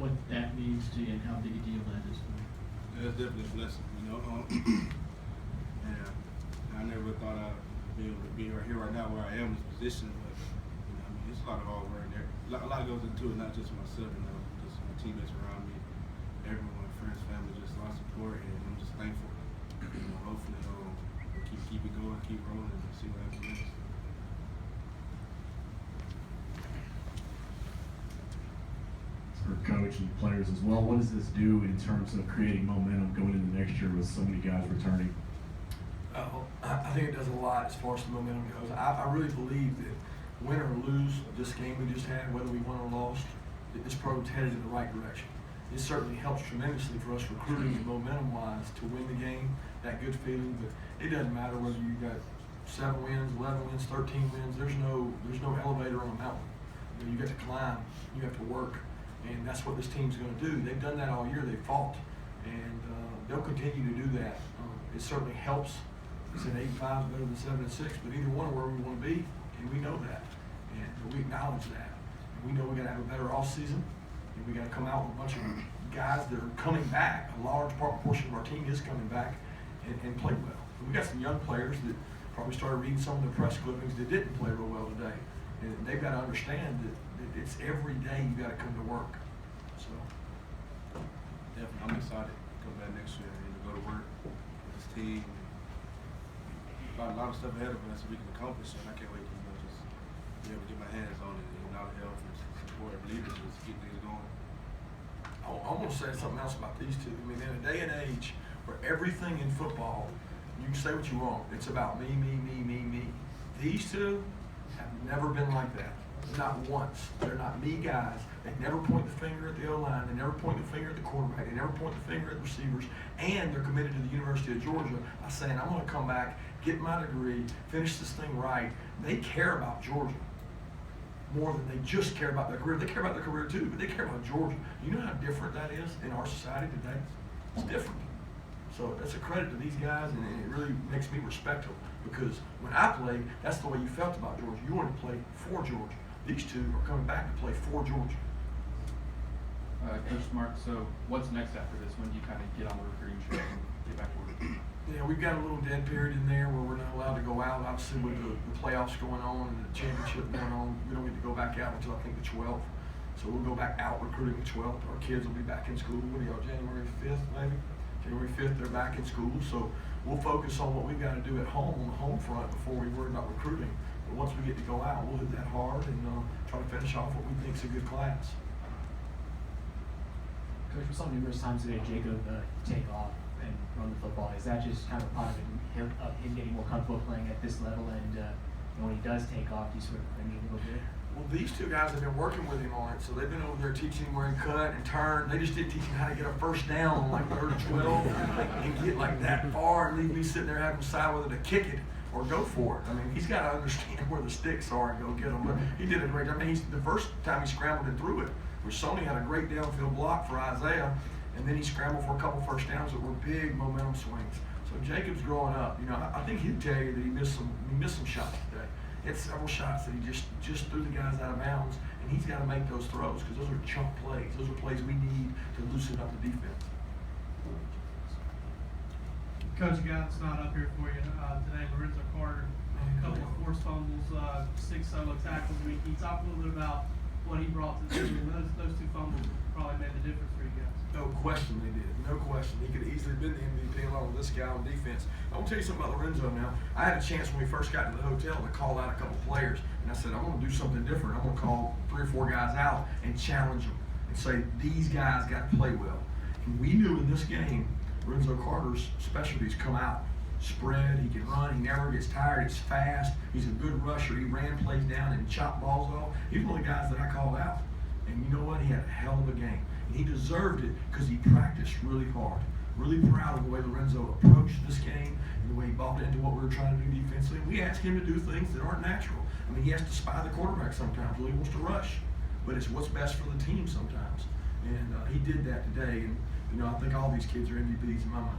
what that means to you and how big a deal that is for you. Yeah, it's definitely a blessing, you know. And I never thought I'd be able to be right here right now where I am in this position, but you know, I mean, it's a lot of hard work there. A lot goes into it, not just myself, you know, just my teammates around me, everyone, friends, family, just a lot of support, and I'm just thankful. You know, hopefully, we'll keep it going, keep rolling, and see what happens next. For coach and players as well, what does this do in terms of creating momentum going into next year with so many guys returning? I think it does a lot as far as the momentum goes. I really believe that win or lose this game we just had, whether we won or lost, that this program's headed in the right direction. It certainly helps tremendously for us recruiting and momentum-wise to win the game, that good feeling. But it doesn't matter whether you got 7 wins, 11 wins, 13 wins. There's no elevator on a mountain. You got to climb. You have to work. And that's what this team's going to do. They've done that all year. They've fought, and they'll continue to do that. It certainly helps. It's an 8-5 better than 7-6, but either one are where we want to be, and we know that, and we acknowledge that. And we know we got to have a better off season, and we got to come out with a bunch of guys that are coming back. A large portion of our team is coming back and play well. And we got some young players that probably started reading some of the press clippings that didn't play real well today, and they've got to understand that it's every day you got to come to work. So Definitely, I'm excited to come back next year and to go to work with this team. A lot of stuff ahead of us that we can accomplish, and I can't wait to just be able to get my hands on it and all the help and support and leaders to keep things going. I want to say something else about these two. I mean, in a day and age where everything in football, you can say what you want, it's about me. These two have never been like that. Not once. They're not me guys. They never point the finger at the O-line. They never point the finger at the quarterback. They never point the finger at the receivers. And they're committed to the University of Georgia by saying, I'm going to come back, get my degree, finish this thing right. They care about Georgia more than they just care about their career. They care about their career too, but they care about Georgia. You know how different that is in our society today? It's different. So that's a credit to these guys, and it really makes me respect them, because when I played, that's the way you felt about Georgia. You wanted to play for Georgia. These two are coming back to play for Georgia. Coach Mark, so what's next after this? When do you kind of get on the recruiting trail and get back to work? Yeah, we've got a little dead period in there where we're not allowed to go out. Obviously, with the playoffs going on and the championship going on, we don't get to go back out until I think the 12th. So we'll go back out recruiting the 12th. Our kids will be back in school. What are y'all, January 5th maybe? January 5th, they're back in school. So we'll focus on what we've got to do at home on the home front before we worry about recruiting. But once we get to go out, we'll hit that hard and try to finish off what we think is a good class. Coach, we saw numerous times today Jacob take off and run the football. Is that just kind of part of him getting more comfortable playing at this level? And when he does take off, do you sort of bring it a little bit? Well, these two guys have been working with him on it, so they've been over there teaching him where he cut and turn. They just didn't teach him how to get a first down on like 3rd and 12 and get like that far and leave me sitting there having to decide whether to kick it or go for it. I mean, he's got to understand where the sticks are and go get them. But he did a great job. I mean, the first time he scrambled and threw it, where Sony had a great downfield block for Isaiah, and then he scrambled for a couple first downs that were big momentum swings. So Jacob's growing up. You know, I think he'd tell you that he missed some shots today. He had several shots that he just threw the guys out of bounds, and he's got to make those throws because those are chunk plays. Those are plays we need to loosen up the defense. Coach, a guy that's not up here for you today, Lorenzo Carter, a couple of forced fumbles, 6 solo tackles. I mean, can you talk a little bit about what he brought to the team? Those 2 fumbles probably made the difference for you guys. No question they did. No question. He could have easily been the MVP along with this guy on defense. I want to tell you something about Lorenzo now. I had a chance when we first got to the hotel to call out a couple players, and I said, I'm going to do something different. I'm going to call 3 or 4 guys out and challenge them and say, these guys got to play well. And we knew in this game, Lorenzo Carter's specialties come out. Spread, he can run, he never gets tired, he's fast, he's a good rusher, he ran plays down and chopped balls off. He's one of the guys that I called out. And you know what? He had a hell of a game. And he deserved it because he practiced really hard. Really proud of the way Lorenzo approached this game and the way he bought into what we were trying to do defensively. And we asked him to do things that aren't natural. I mean, he has to spy the quarterback sometimes when he wants to rush. But it's what's best for the team sometimes. And he did that today. And, you know, I think all these kids are MVPs in my mind.